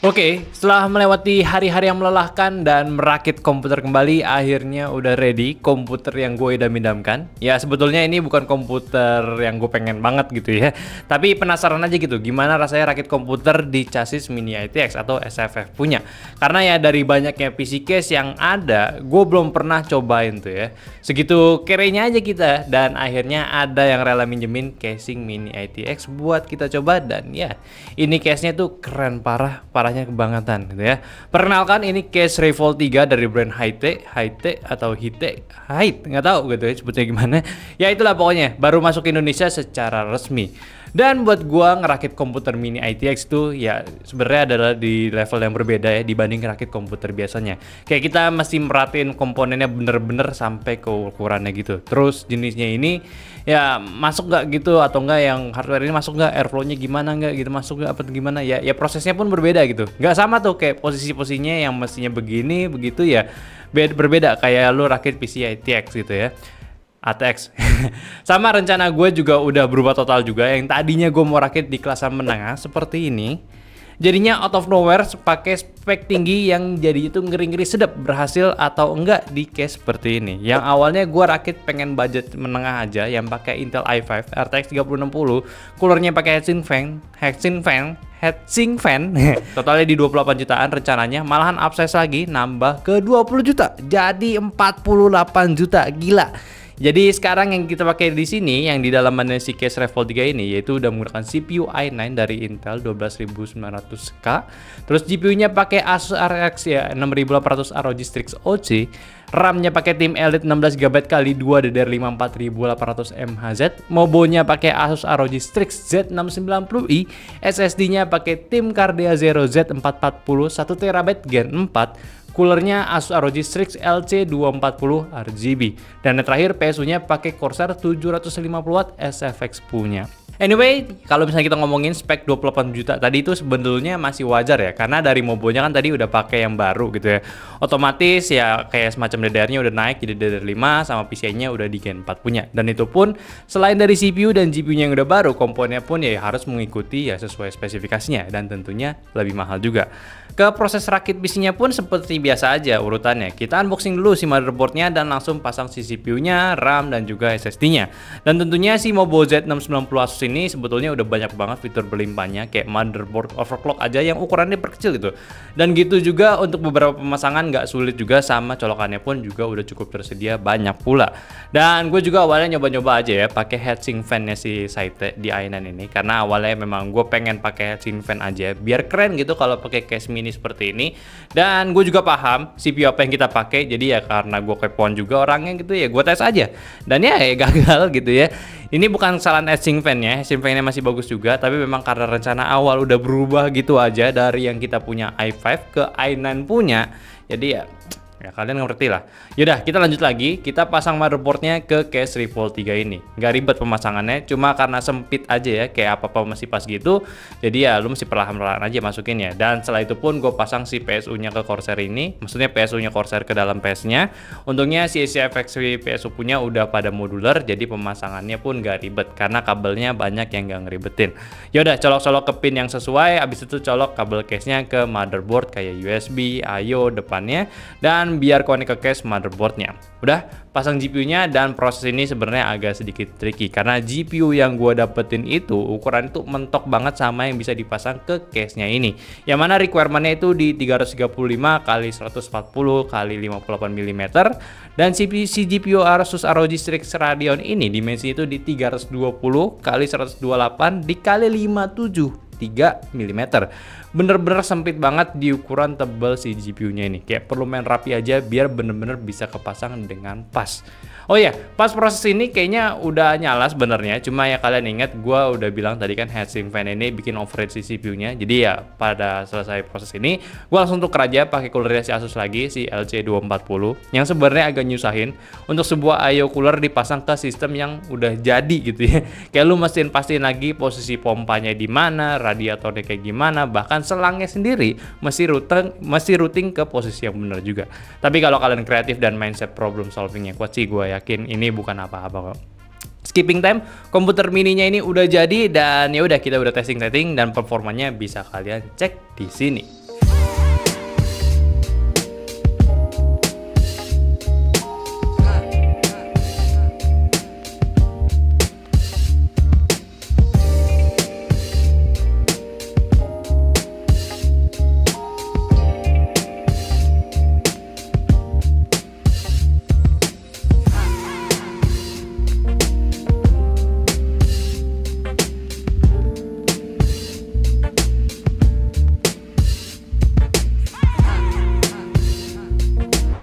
Oke, setelah melewati hari-hari yang melelahkan dan merakit komputer kembali, akhirnya udah ready komputer yang gue idam-idamkan. Ya sebetulnya ini bukan komputer yang gue pengen banget gitu ya, tapi penasaran aja gitu gimana rasanya rakit komputer di chassis Mini ITX atau SFF punya. Karena ya dari banyaknya PC case yang ada, gue belum pernah cobain tuh ya. Segitu kerenya aja kita, dan akhirnya ada yang rela minjemin casing Mini ITX buat kita coba. Dan ya ini case-nya tuh keren parahnya kebangetan gitu ya. Perkenalkan, ini case Revolt 3 dari brand Hite atau Hite, nggak tahu gitu ya sebutnya gimana. Ya itulah pokoknya, baru masuk ke Indonesia secara resmi. Dan buat gua ngerakit komputer Mini ITX tuh ya sebenarnya adalah di level yang berbeda ya dibanding ngerakit komputer biasanya. Kayak kita mesti merhatiin komponennya bener-bener sampai ke ukurannya gitu. Terus jenisnya ini ya masuk nggak gitu, atau enggak yang hardware ini masuk nggak, airflow-nya gimana nggak gitu, masuk nggak apa gimana ya. Ya prosesnya pun berbeda gitu. Nggak sama tuh kayak posisi-posisinya yang mestinya begini begitu ya berbeda kayak lu rakit PC ITX gitu ya. ATX. Sama rencana gue juga udah berubah total juga. Yang tadinya gue mau rakit di kelas menengah seperti ini, jadinya out of nowhere pakai spek tinggi yang jadi itu ngeri-ngeri sedap berhasil atau enggak di case seperti ini. Yang awalnya gue rakit pengen budget menengah aja yang pakai Intel i5 RTX 3060, coolernya pakai heatsink fan. Totalnya di 28 jutaan rencananya, malahan upsize lagi nambah ke 20 juta jadi 48 juta, gila. Jadi sekarang yang kita pakai di sini yang di dalamannya si case Revolt 3 ini yaitu udah menggunakan CPU i9 dari Intel 12900K. Terus GPU-nya pakai Asus RX ya 6800 ROG Strix OC. RAM-nya pakai Tim Elite 16GB x 2 DDR5 4800 MHz. Mobonya pakai Asus ROG Strix Z690i. SSD-nya pakai Tim Cardea Zero Z440 1TB Gen 4. Coolernya Asus ROG Strix LC240 RGB. Dan yang terakhir PSU-nya pakai Corsair 750W SFX punya. Anyway, kalau misalnya kita ngomongin spek 28 juta tadi itu sebetulnya masih wajar ya, karena dari Mobonya kan tadi udah pakai yang baru gitu ya. Otomatis ya kayak semacam DDR-nya udah naik jadi DDR5 sama PCIe-nya udah di Gen 4 punya. Dan itu pun selain dari CPU dan GPU-nya yang udah baru, komponennya pun ya harus mengikuti ya sesuai spesifikasinya dan tentunya lebih mahal juga. Ke proses rakit PC-nya pun seperti biasa aja urutannya. Kita unboxing dulu si motherboard-nya dan langsung pasang si CPU-nya, RAM dan juga SSD-nya. Dan tentunya si Mobo Z690 Asus ini sebetulnya udah banyak banget fitur berlimpahnya, kayak motherboard overclock aja yang ukurannya perkecil gitu. Dan gitu juga untuk beberapa pemasangan nggak sulit juga, sama colokannya pun juga udah cukup tersedia banyak pula. Dan gue juga awalnya nyoba-nyoba aja ya pakai heatsink fan-nya si Site di i9 ini, karena awalnya memang gue pengen pakai heatsink fan aja biar keren gitu kalau pakai case mini seperti ini. Dan gue juga paham CPU apa yang kita pakai, jadi ya karena gue kepoan juga orangnya gitu ya gue tes aja. Dan ya gagal gitu ya. Ini bukan kesalahan heatsink fan-nya, heatsink fan-nya masih bagus juga, tapi memang karena rencana awal udah berubah gitu aja dari yang kita punya i5 ke i9 punya. Jadi ya kalian ngerti lah. Yaudah, kita lanjut lagi. Kita pasang motherboardnya ke case Revolt 3 ini. Nggak ribet pemasangannya, cuma karena sempit aja ya, kayak apa-apa masih pas gitu. Jadi ya lu mesti perlahan-lahan aja masukin ya. Dan setelah itu pun gue pasang si PSU-nya ke Corsair ini. Maksudnya PSU-nya Corsair ke dalam PS-nya. Untungnya si SFX PSU punya udah pada modular, jadi pemasangannya pun nggak ribet karena kabelnya banyak yang nggak ngeribetin. Yaudah, colok-colok ke pin yang sesuai. Abis itu colok kabel case-nya ke motherboard kayak USB, I/O depannya, dan biar connect ke case motherboardnya. Udah pasang GPU-nya, dan proses ini sebenarnya agak sedikit tricky karena GPU yang gue dapetin itu ukuran itu mentok banget sama yang bisa dipasang ke case-nya ini. Yang mana requirement-nya itu di 335 x 140 x 58 mm, dan si GPU Asus ROG Strix Radeon ini dimensi itu di 320 x 128 dikali 573 mm. Bener-bener sempit banget di ukuran tebal si GPU-nya ini. Kayak perlu main rapi aja biar bener-bener bisa kepasang dengan pas. Oh ya, pas proses ini kayaknya udah nyala sebenarnya. Cuma ya kalian ingat gue udah bilang tadi kan heatsink fan ini bikin overheat si CPU-nya. Jadi ya pada selesai proses ini gue langsung tuker aja pakai coolernya si Asus lagi, si LC240, yang sebenarnya agak nyusahin untuk sebuah I/O cooler dipasang ke sistem yang udah jadi gitu ya. Kayak lu pastiin lagi posisi pompanya di mana, radiatornya kayak gimana, bahkan selangnya sendiri mesti routing ke posisi yang benar juga. Tapi kalau kalian kreatif dan mindset problem solvingnya kuat sih, gue yakin ini bukan apa-apa kok. skipping time, komputer mininya ini udah jadi dan ya udah kita udah testing dan performanya bisa kalian cek di sini.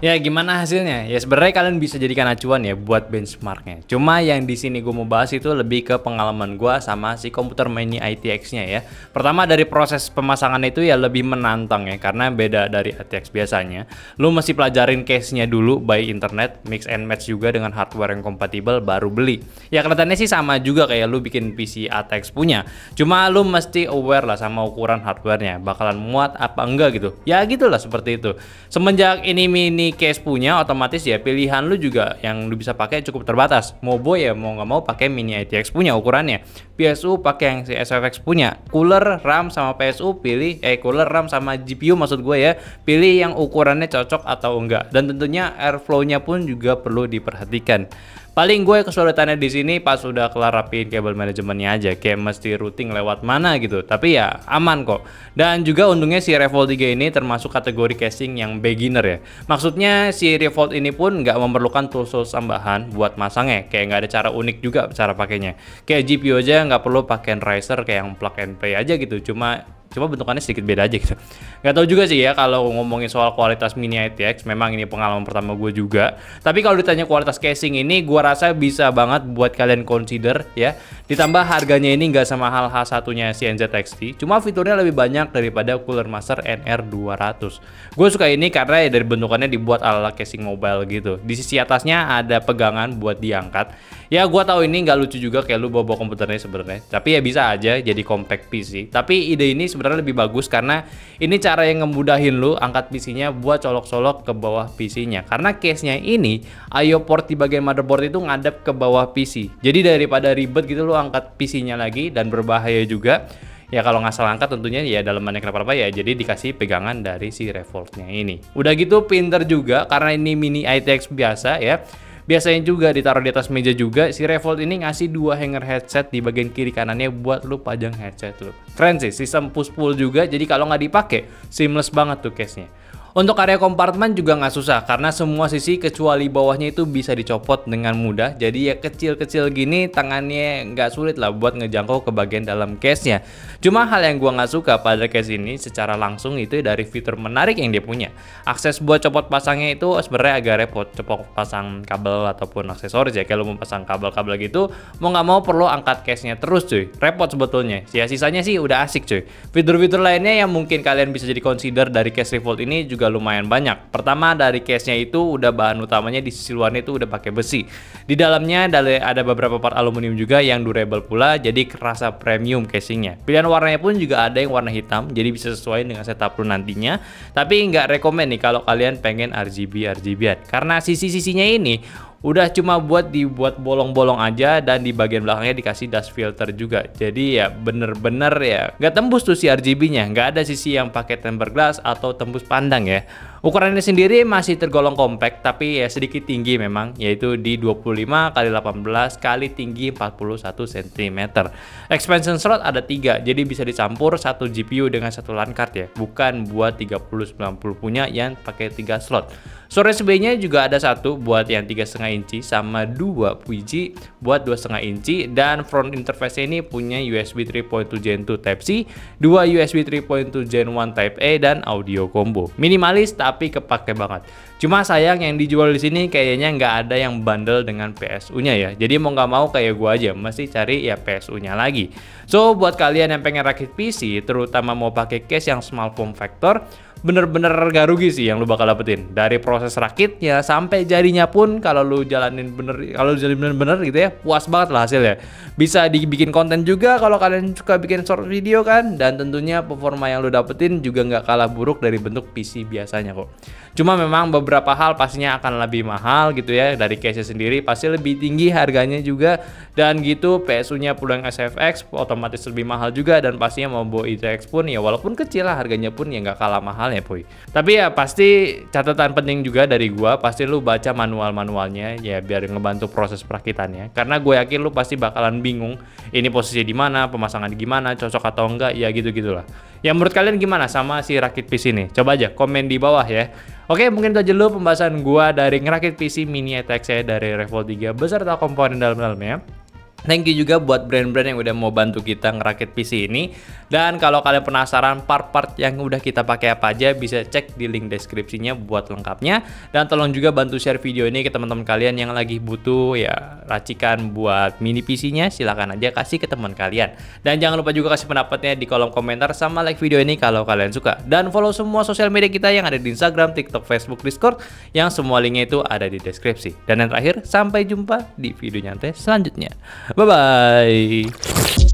Ya gimana hasilnya? Ya sebenarnya kalian bisa jadikan acuan ya buat benchmarknya. Cuma yang di sini gue mau bahas itu lebih ke pengalaman gue sama si komputer mini ITX-nya ya. Pertama dari proses pemasangan itu ya lebih menantang ya, karena beda dari ITX biasanya. Lu mesti pelajarin case-nya dulu by internet, mix and match juga dengan hardware yang kompatibel baru beli. Ya kelihatannya sih sama juga kayak lu bikin PC ATX punya. Cuma lu mesti aware lah sama ukuran hardware-nya, bakalan muat apa enggak gitu. Ya gitulah seperti itu. Semenjak ini mini case punya, otomatis ya pilihan lu juga yang lu bisa pakai cukup terbatas. Mobo ya mau nggak mau pakai mini ITX punya ukurannya. PSU pakai yang si SFX punya. Cooler, RAM sama PSU pilih cooler, RAM sama GPU maksud gue ya, pilih yang ukurannya cocok atau enggak. Dan tentunya airflow-nya pun juga perlu diperhatikan. Paling gue kesulitannya di sini pas udah kelar rapiin kabel manajemennya aja, kayak mesti routing lewat mana gitu. Tapi ya aman kok. Dan juga untungnya si Revolt 3 ini termasuk kategori casing yang beginner ya. Maksudnya si Revolt ini pun nggak memerlukan tools tambahan buat masangnya, kayak nggak ada cara unik juga cara pakainya. Kayak GPU aja nggak perlu pakai riser kayak yang plug and play aja gitu. Cuma bentukannya sedikit beda aja gitu. Gak tau juga sih ya kalau ngomongin soal kualitas mini ITX, memang ini pengalaman pertama gue juga. Tapi kalau ditanya kualitas casing ini, gue rasa bisa banget buat kalian consider ya. Ditambah harganya ini nggak sama hal H1-nya si NZXT, cuma fiturnya lebih banyak daripada Cooler Master NR200. Gue suka ini karena ya dari bentukannya dibuat ala casing mobile gitu. Di sisi atasnya ada pegangan buat diangkat. Ya gue tahu ini nggak lucu juga kayak lu bawa komputernya sebenarnya. Tapi ya bisa aja jadi compact PC. Tapi ide ini sebenarnya lebih bagus karena ini cara yang ngemudahin lu angkat PC-nya buat colok-colok ke bawah PC-nya. Karena case-nya ini IO port di bagian motherboard itu ngadep ke bawah PC. Jadi daripada ribet gitu lu angkat PC-nya lagi dan berbahaya juga. Ya kalau nggak salah angkat tentunya ya dalemannya kenapa-napa ya, jadi dikasih pegangan dari si Revolt-nya ini. Udah gitu pinter juga karena ini mini ITX biasa ya. Biasanya juga ditaruh di atas meja juga. Si Revolt ini ngasih dua hanger headset di bagian kiri kanannya buat lu pajang headset lu. Keren sih, sistem push pull juga. Jadi kalau nggak dipakai, seamless banget tuh case-nya. Untuk area kompartemen juga nggak susah karena semua sisi kecuali bawahnya itu bisa dicopot dengan mudah. Jadi ya kecil-kecil gini tangannya nggak sulit lah buat ngejangkau ke bagian dalam case-nya. Cuma hal yang gua nggak suka pada case ini secara langsung itu dari fitur menarik yang dia punya. Akses buat copot pasangnya itu sebenarnya agak repot, copot pasang kabel ataupun aksesoris ya. Kalau mau pasang kabel-kabel gitu, mau nggak mau perlu angkat case-nya terus cuy. Repot sebetulnya. Ya sisanya sih udah asik cuy. Fitur-fitur lainnya yang mungkin kalian bisa jadi consider dari case Revolt ini juga lumayan banyak. Pertama dari case-nya itu udah bahan utamanya di sisi luarnya itu udah pakai besi. Di dalamnya ada beberapa part aluminium juga yang durable pula, jadi kerasa premium casingnya. Pilihan warnanya pun juga ada yang warna hitam, jadi bisa sesuai dengan setup lu nantinya. Tapi nggak rekomen nih kalau kalian pengen RGB-an karena sisi-sisinya ini udah cuma dibuat bolong-bolong aja dan di bagian belakangnya dikasih dust filter juga. Jadi ya bener-bener ya nggak tembus tuh si RGB-nya, nggak ada sisi yang pakai tempered glass atau tembus pandang ya. Ukurannya sendiri masih tergolong compact tapi ya sedikit tinggi memang, yaitu di 25x18 kali tinggi 41 cm. Expansion slot ada 3, jadi bisa dicampur satu GPU dengan satu LAN card ya, bukan buat 3090 punya yang pakai 3 slot. Storage bay-nya juga ada satu buat yang 3,5 inci sama 2 VG buat 2,5 inci, dan front interface ini punya USB 3.2 Gen 2 Type-C, 2 USB 3.2 Gen 1 Type-A dan audio combo. Minimalis tapi kepake banget. Cuma sayang yang dijual di sini kayaknya nggak ada yang bundle dengan PSU-nya ya. Jadi mau nggak mau kayak gua aja mesti cari ya PSU-nya lagi. So buat kalian yang pengen rakit PC, terutama mau pakai case yang small form factor, bener-bener gak rugi sih yang lu bakal dapetin. Dari proses rakit ya sampai jadinya pun kalau lu jalanin bener gitu ya, puas banget lah hasilnya. Bisa dibikin konten juga kalau kalian suka bikin short video kan, dan tentunya performa yang lu dapetin juga nggak kalah buruk dari bentuk PC biasanya kok. Cuma memang beberapa hal pastinya akan lebih mahal gitu ya, dari case sendiri pasti lebih tinggi harganya juga, dan gitu PSU-nya pulang SFX otomatis lebih mahal juga, dan pastinya mau bawa ITX pun ya walaupun kecil lah harganya pun ya nggak kalah mahal ya Puy. Tapi ya pasti catatan penting juga dari gua, pasti lu baca manualnya ya biar ngebantu proses perakitannya, karena gue yakin lu pasti bakalan bingung ini posisi di mana, pemasangan gimana, cocok atau enggak ya gitu-gitulah. Ya menurut kalian gimana sama si rakit PC ini? Coba aja komen di bawah ya. Oke, mungkin itu aja dulu pembahasan gua dari ngerakit PC mini ETX saya dari Revolt 3 beserta komponen dalam-dalamnya. Thank you juga buat brand-brand yang udah mau bantu kita ngerakit PC ini. Dan kalau kalian penasaran part-part yang udah kita pakai apa aja, bisa cek di link deskripsinya buat lengkapnya. Dan tolong juga bantu share video ini ke teman-teman kalian yang lagi butuh ya racikan buat mini PC-nya. Silahkan aja kasih ke teman kalian. Dan jangan lupa juga kasih pendapatnya di kolom komentar sama like video ini kalau kalian suka. Dan follow semua sosial media kita yang ada di Instagram, TikTok, Facebook, Discord, yang semua linknya itu ada di deskripsi. Dan yang terakhir, sampai jumpa di video nyantai selanjutnya. Bye-bye.